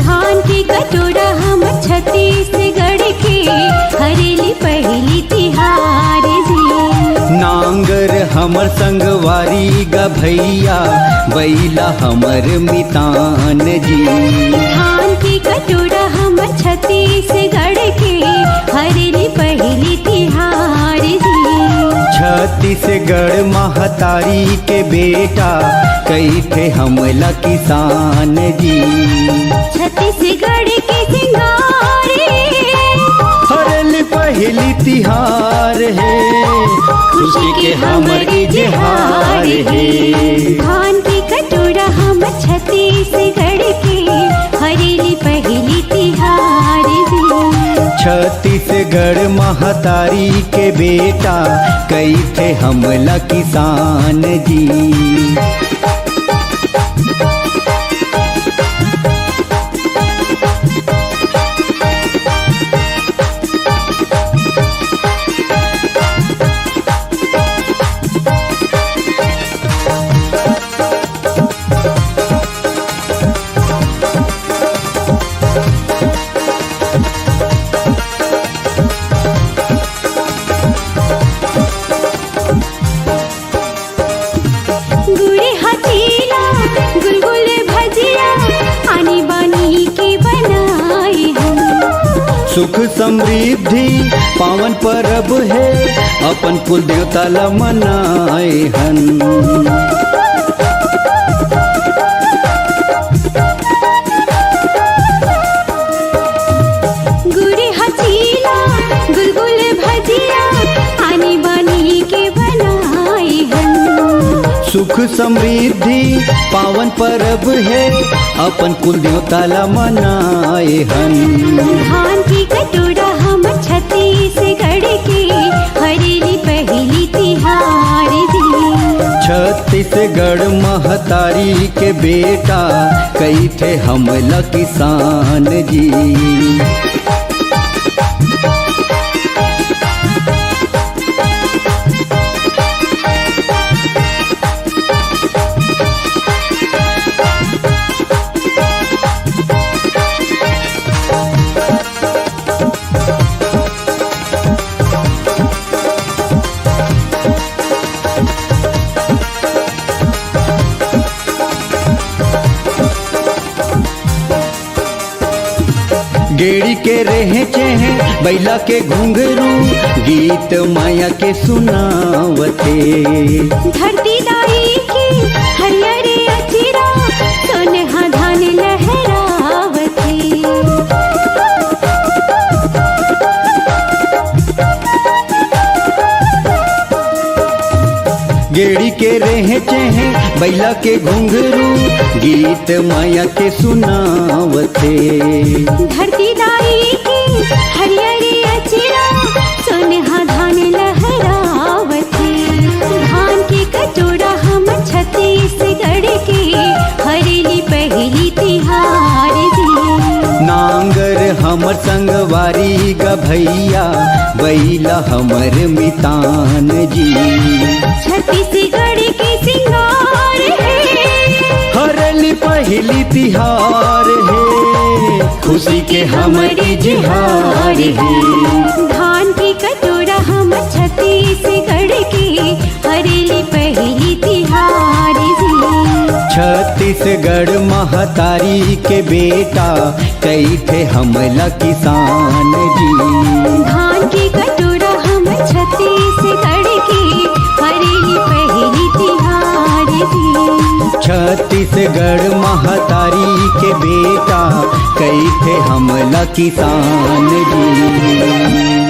धान के कटोरा हम छत्तीसगढ़ के हरेली पहली तिहार जी। नांगर हमर संगवारी ग भैया बैला हमर मितान जी। धान के कटोरा हम छत्तीसगढ़ के हरेली पहली तिहार जी। छत्तीसगढ़ महतारी के बेटा कैथे हमला किसान जी। छत्तीसगढ़ के सिंगारे हरेली पहली तिहार है, खुशी के हमर इजहार है। धान के कटोरा हम छत्तीसगढ़ के हरेली पहली तिहार जी। छत्तीसगढ़ महतारी के बेटा कैथे हमला किसान जी। गुड़े हसीला गुलगुल भजिया आनी बानी के बनाए हम। सुख समृद्धि पावन परब है, अपन कुल देवता ला मनाए हन। गुड़े हसीला गुलगुल भजिया आनी बानी के बनाए हम। सुख समृद्धि पावन परब है, अपन कुल देवता ला मनाए हन। धान की कटोरा हम छत्तीसगढ़ के हरेली पहली तिहार जी। छत्तीसगढ़ महतारी के बेटा कैथे हमला किसान जी। गेड़ी के रहे चेहे बैला के घुंघरू, गीत माया के सुनावते। धरती दाई की हरियर अचिरा सोनहा धान लहरावते। गेड़ी के रहे चेहे बैला के घुंघरू, गीत माया के सुनावते। धरती दाई की हरियर अचिरा सोनहा धान लहरावते। धान के कटोरा हम छत्तीसगढ़ के हरेली पहली तिहार जी। नांगर हमर संगवारी ग भैया बैला हमर मितान जी। छत्तीसगढ़ के सिंगार है, हरेली पहली तिहार है, खुशी के हमर इजहार है। धान की कटोरा हम छत्तीसगढ़ के हरेली पहली तिहार जी। छत्तीसगढ़ महतारी के बेटा कैथे हमला किसान जी। धान की कटोरा हम छत्तीसगढ़ के हरेली पहली तिहार जी। छत्तीसगढ़ महतारी के बेटा कैथे हमला किसान जी।